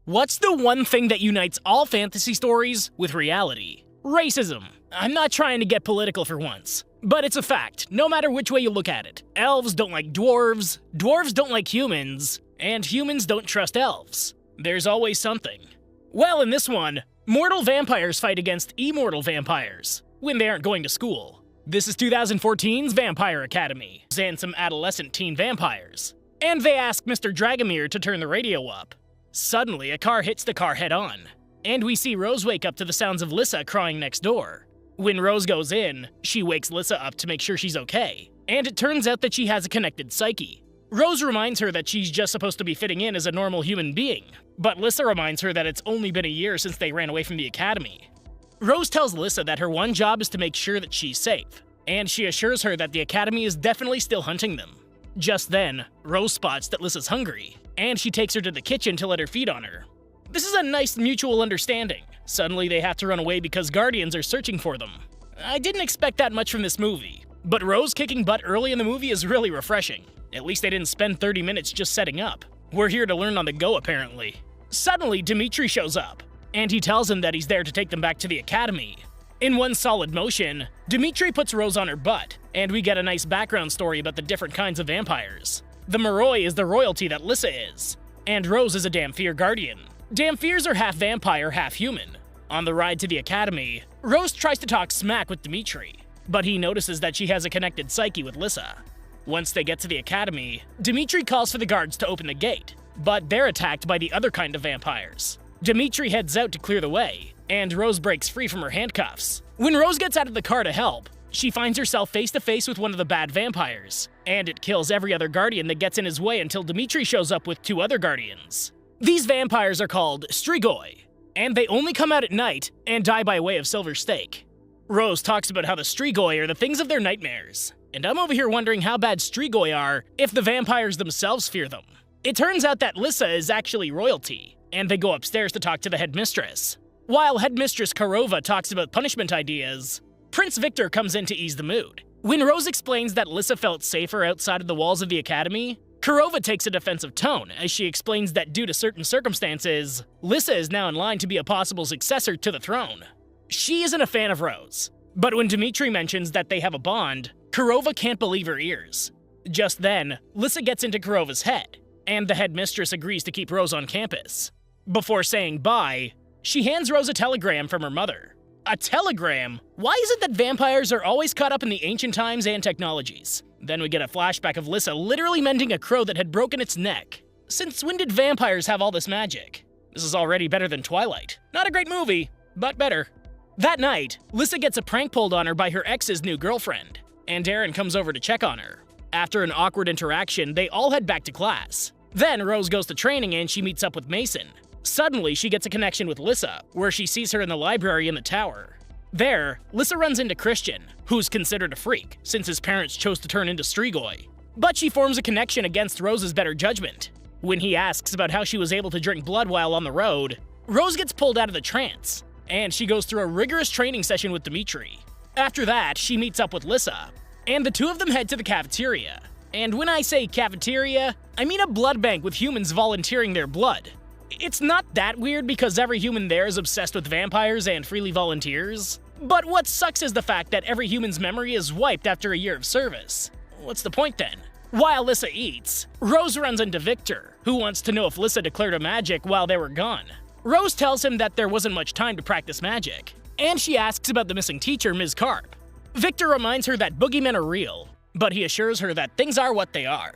What's the one thing that unites all fantasy stories with reality? Racism. I'm not trying to get political for once, but it's a fact, no matter which way you look at it. Elves don't like dwarves, dwarves don't like humans, and humans don't trust elves. There's always something. Well, in this one, mortal vampires fight against immortal vampires when they aren't going to school. This is 2014's Vampire Academy, and some adolescent teen vampires. And they ask Mr. Dragomir to turn the radio up. Suddenly, a car hits the car head-on, and we see Rose wake up to the sounds of Lissa crying next door. When Rose goes in, she wakes Lissa up to make sure she's okay, and it turns out that she has a connected psyche. Rose reminds her that she's just supposed to be fitting in as a normal human being, but Lissa reminds her that it's only been a year since they ran away from the academy. Rose tells Lissa that her one job is to make sure that she's safe, and she assures her that the academy is definitely still hunting them. Just then, Rose spots that Lissa's hungry, and she takes her to the kitchen to let her feed on her. This is a nice mutual understanding. Suddenly they have to run away because Guardians are searching for them. I didn't expect that much from this movie, but Rose kicking butt early in the movie is really refreshing. At least they didn't spend 30 minutes just setting up. We're here to learn on the go, apparently. Suddenly, Dimitri shows up, and he tells him that he's there to take them back to the academy. In one solid motion, Dimitri puts Rose on her butt, and we get a nice background story about the different kinds of vampires. The Moroi is the royalty that Lissa is, and Rose is a Dhampir guardian. Dhampirs are half vampire, half human. On the ride to the academy, Rose tries to talk smack with Dimitri, but he notices that she has a connected psyche with Lissa. Once they get to the academy, Dimitri calls for the guards to open the gate, but they're attacked by the other kind of vampires. Dimitri heads out to clear the way, and Rose breaks free from her handcuffs. When Rose gets out of the car to help, she finds herself face to face with one of the bad vampires, and it kills every other guardian that gets in his way until Dimitri shows up with two other guardians. These vampires are called Strigoi, and they only come out at night and die by way of silver stake. Rose talks about how the Strigoi are the things of their nightmares, and I'm over here wondering how bad Strigoi are if the vampires themselves fear them. It turns out that Lissa is actually royalty, and they go upstairs to talk to the headmistress. While headmistress Karova talks about punishment ideas, Prince Victor comes in to ease the mood. When Rose explains that Lissa felt safer outside of the walls of the academy, Karova takes a defensive tone as she explains that due to certain circumstances, Lissa is now in line to be a possible successor to the throne. She isn't a fan of Rose, but when Dimitri mentions that they have a bond, Karova can't believe her ears. Just then, Lissa gets into Karova's head, and the headmistress agrees to keep Rose on campus. Before saying bye, she hands Rose a telegram from her mother. A telegram? Why is it that vampires are always caught up in the ancient times and technologies? Then we get a flashback of Lissa literally mending a crow that had broken its neck. Since when did vampires have all this magic? This is already better than Twilight. Not a great movie, but better. That night, Lissa gets a prank pulled on her by her ex's new girlfriend, and Darren comes over to check on her. After an awkward interaction, they all head back to class. Then Rose goes to training and she meets up with Mason. Suddenly, she gets a connection with Lissa, where she sees her in the library in the tower. There, Lissa runs into Christian, who's considered a freak, since his parents chose to turn into Strigoi. But she forms a connection against Rose's better judgment. When he asks about how she was able to drink blood while on the road, Rose gets pulled out of the trance, and she goes through a rigorous training session with Dimitri. After that, she meets up with Lissa, and the two of them head to the cafeteria. And when I say cafeteria, I mean a blood bank with humans volunteering their blood. It's not that weird because every human there is obsessed with vampires and freely volunteers. But what sucks is the fact that every human's memory is wiped after a year of service. What's the point then? While Lissa eats, Rose runs into Victor, who wants to know if Lissa declared a magic while they were gone. Rose tells him that there wasn't much time to practice magic, and she asks about the missing teacher, Ms. Karp. Victor reminds her that boogeymen are real, but he assures her that things are what they are.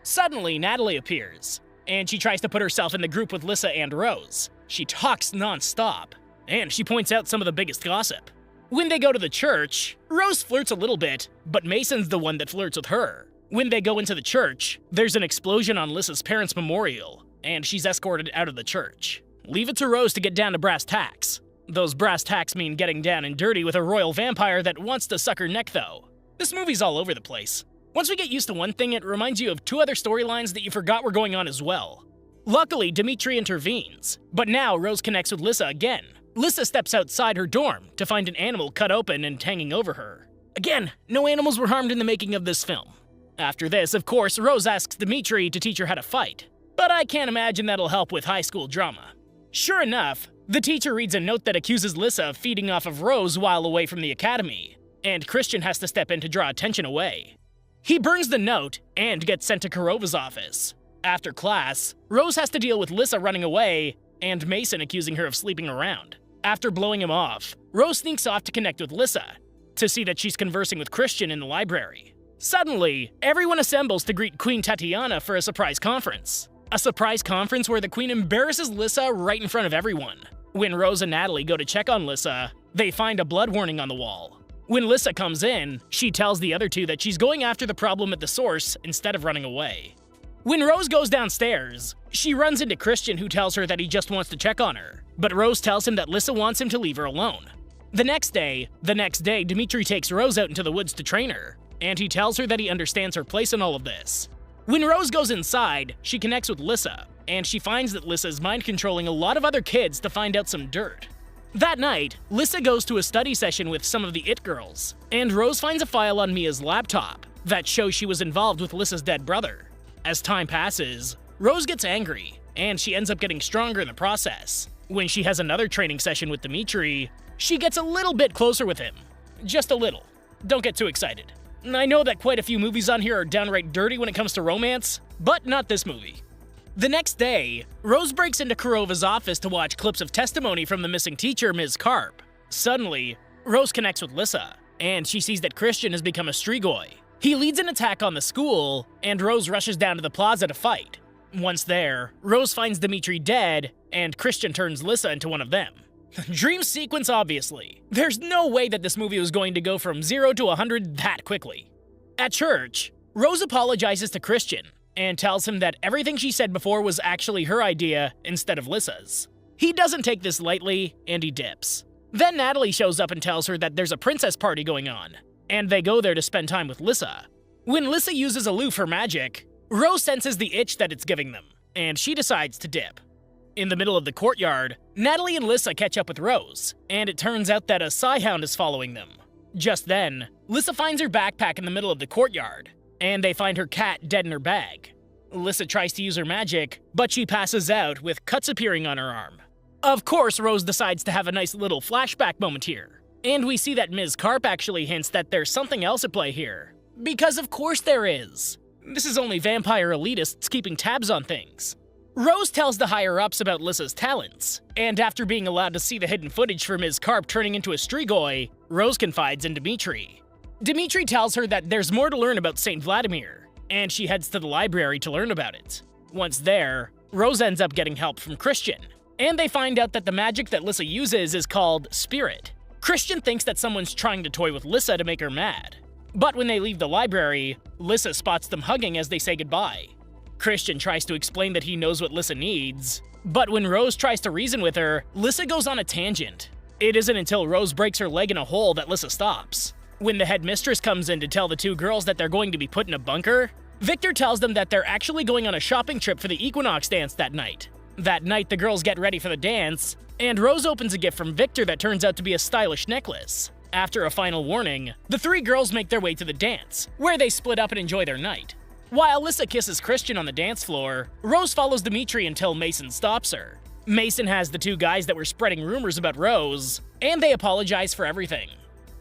Suddenly, Natalie appears, and she tries to put herself in the group with Lissa and Rose. She talks non-stop, and she points out some of the biggest gossip. When they go to the church, Rose flirts a little bit, but Mason's the one that flirts with her. When they go into the church, there's an explosion on Lissa's parents' memorial, and she's escorted out of the church. Leave it to Rose to get down to brass tacks. Those brass tacks mean getting down and dirty with a royal vampire that wants to suck her neck, though. This movie's all over the place. Once we get used to one thing, it reminds you of two other storylines that you forgot were going on as well. Luckily, Dimitri intervenes, but now Rose connects with Lissa again. Lissa steps outside her dorm to find an animal cut open and hanging over her. Again, no animals were harmed in the making of this film. After this, of course, Rose asks Dimitri to teach her how to fight, but I can't imagine that'll help with high school drama. Sure enough, the teacher reads a note that accuses Lissa of feeding off of Rose while away from the academy, and Christian has to step in to draw attention away. He burns the note and gets sent to Kurova's office. After class, Rose has to deal with Lissa running away and Mason accusing her of sleeping around. After blowing him off, Rose sneaks off to connect with Lissa, to see that she's conversing with Christian in the library. Suddenly, everyone assembles to greet Queen Tatiana for a surprise conference. A surprise conference where the queen embarrasses Lissa right in front of everyone. When Rose and Natalie go to check on Lissa, they find a blood warning on the wall. When Lissa comes in, she tells the other two that she's going after the problem at the source instead of running away. When Rose goes downstairs, she runs into Christian, who tells her that he just wants to check on her, but Rose tells him that Lissa wants him to leave her alone. The next day, Dmitri takes Rose out into the woods to train her, and he tells her that he understands her place in all of this. When Rose goes inside, she connects with Lissa, and she finds that Lissa is mind-controlling a lot of other kids to find out some dirt. That night, Lissa goes to a study session with some of the It Girls, and Rose finds a file on Mia's laptop that shows she was involved with Lissa's dead brother. As time passes, Rose gets angry, and she ends up getting stronger in the process. When she has another training session with Dmitri, she gets a little bit closer with him. Just a little. Don't get too excited. I know that quite a few movies on here are downright dirty when it comes to romance, but not this movie. The next day, Rose breaks into Kurova's office to watch clips of testimony from the missing teacher, Ms. Karp. Suddenly, Rose connects with Lissa, and she sees that Christian has become a Strigoi. He leads an attack on the school, and Rose rushes down to the plaza to fight. Once there, Rose finds Dmitri dead, and Christian turns Lissa into one of them. Dream sequence, obviously. There's no way that this movie was going to go from 0 to 100 that quickly. At church, Rose apologizes to Christian, and tells him that everything she said before was actually her idea instead of Lissa's. He doesn't take this lightly, and he dips. Then Natalie shows up and tells her that there's a princess party going on, and they go there to spend time with Lissa. When Lissa uses aloof for magic, Rose senses the itch that it's giving them, and she decides to dip. In the middle of the courtyard, Natalie and Lissa catch up with Rose, and it turns out that a Psyhound is following them. Just then, Lissa finds her backpack in the middle of the courtyard, and they find her cat dead in her bag. Lissa tries to use her magic, but she passes out with cuts appearing on her arm. Of course, Rose decides to have a nice little flashback moment here. And we see that Ms. Karp actually hints that there's something else at play here. Because of course there is. This is only vampire elitists keeping tabs on things. Rose tells the higher-ups about Lissa's talents, and after being allowed to see the hidden footage for Ms. Karp turning into a Strigoi, Rose confides in Dmitri. Dmitri tells her that there's more to learn about St. Vladimir, and she heads to the library to learn about it. Once there, Rose ends up getting help from Christian, and they find out that the magic that Lissa uses is called Spirit. Christian thinks that someone's trying to toy with Lissa to make her mad. But when they leave the library, Lissa spots them hugging as they say goodbye. Christian tries to explain that he knows what Lissa needs, but when Rose tries to reason with her, Lissa goes on a tangent. It isn't until Rose breaks her leg in a hole that Lissa stops. When the headmistress comes in to tell the two girls that they're going to be put in a bunker, Victor tells them that they're actually going on a shopping trip for the Equinox dance that night. That night, the girls get ready for the dance, and Rose opens a gift from Victor that turns out to be a stylish necklace. After a final warning, the three girls make their way to the dance, where they split up and enjoy their night. While Lissa kisses Christian on the dance floor, Rose follows Dmitri until Mason stops her. Mason has the two guys that were spreading rumors about Rose, and they apologize for everything.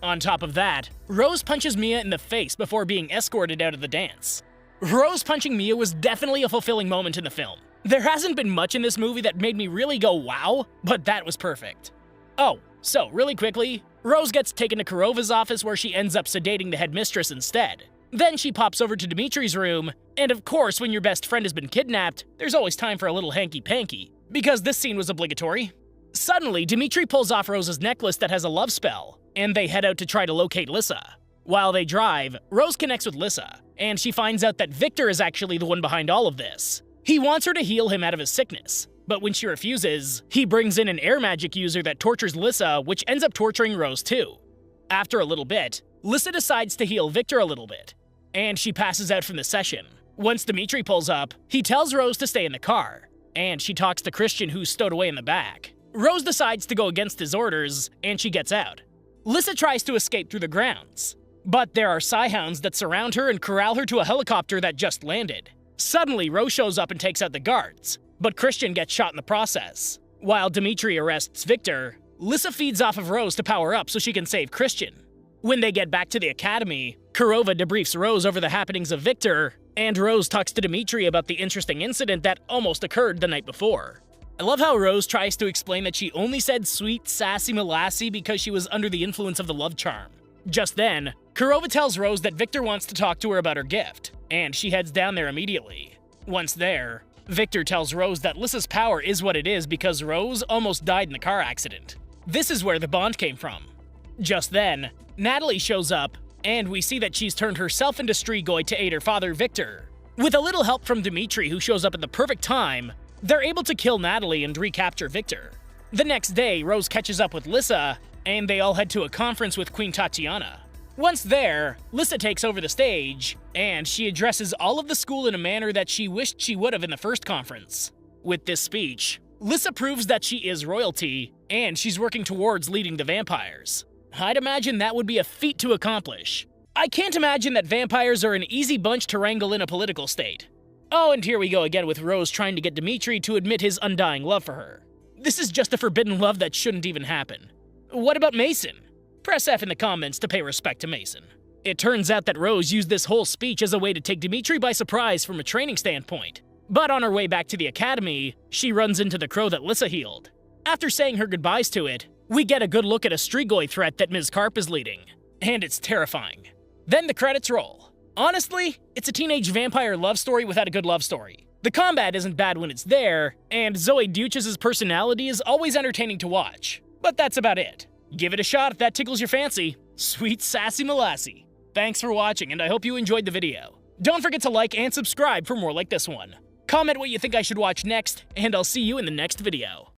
On top of that, Rose punches Mia in the face before being escorted out of the dance. Rose punching Mia was definitely a fulfilling moment in the film. There hasn't been much in this movie that made me really go wow, but that was perfect. Oh, so really quickly, Rose gets taken to Kurova's office where she ends up sedating the headmistress instead. Then she pops over to Dimitri's room, and of course when your best friend has been kidnapped, there's always time for a little hanky-panky, because this scene was obligatory. Suddenly, Dmitri pulls off Rose's necklace that has a love spell, and they head out to try to locate Lissa. While they drive, Rose connects with Lissa, and she finds out that Victor is actually the one behind all of this. He wants her to heal him out of his sickness, but when she refuses, he brings in an air magic user that tortures Lissa, which ends up torturing Rose too. After a little bit, Lissa decides to heal Victor a little bit, and she passes out from the session. Once Dmitri pulls up, he tells Rose to stay in the car, and she talks to Christian, who's stowed away in the back. Rose decides to go against his orders, and she gets out. Lissa tries to escape through the grounds, but there are Psyhounds that surround her and corral her to a helicopter that just landed. Suddenly, Rose shows up and takes out the guards, but Christian gets shot in the process. While Dimitri arrests Victor, Lissa feeds off of Rose to power up so she can save Christian. When they get back to the academy, Kurova debriefs Rose over the happenings of Victor, and Rose talks to Dimitri about the interesting incident that almost occurred the night before. I love how Rose tries to explain that she only said sweet, sassy Molassy because she was under the influence of the love charm. Just then, Kurova tells Rose that Victor wants to talk to her about her gift, and she heads down there immediately. Once there, Victor tells Rose that Lissa's power is what it is because Rose almost died in the car accident. This is where the bond came from. Just then, Natalie shows up, and we see that she's turned herself into Strigoi to aid her father, Victor. With a little help from Dimitri, who shows up at the perfect time, they're able to kill Natalie and recapture Victor. The next day, Rose catches up with Lissa, and they all head to a conference with Queen Tatiana. Once there, Lissa takes over the stage, and she addresses all of the school in a manner that she wished she would have in the first conference. With this speech, Lissa proves that she is royalty, and she's working towards leading the vampires. I'd imagine that would be a feat to accomplish. I can't imagine that vampires are an easy bunch to wrangle in a political state. Oh, and here we go again with Rose trying to get Dimitri to admit his undying love for her. This is just a forbidden love that shouldn't even happen. What about Mason? Press F in the comments to pay respect to Mason. It turns out that Rose used this whole speech as a way to take Dimitri by surprise from a training standpoint. But on her way back to the academy, she runs into the crow that Lissa healed. After saying her goodbyes to it, we get a good look at a Strigoi threat that Ms. Karp is leading, and it's terrifying. Then the credits roll. Honestly, it's a teenage vampire love story without a good love story. The combat isn't bad when it's there, and Zoe Duchess's personality is always entertaining to watch. But that's about it. Give it a shot if that tickles your fancy. Sweet sassy Molassy. Thanks for watching, and I hope you enjoyed the video. Don't forget to like and subscribe for more like this one. Comment what you think I should watch next, and I'll see you in the next video.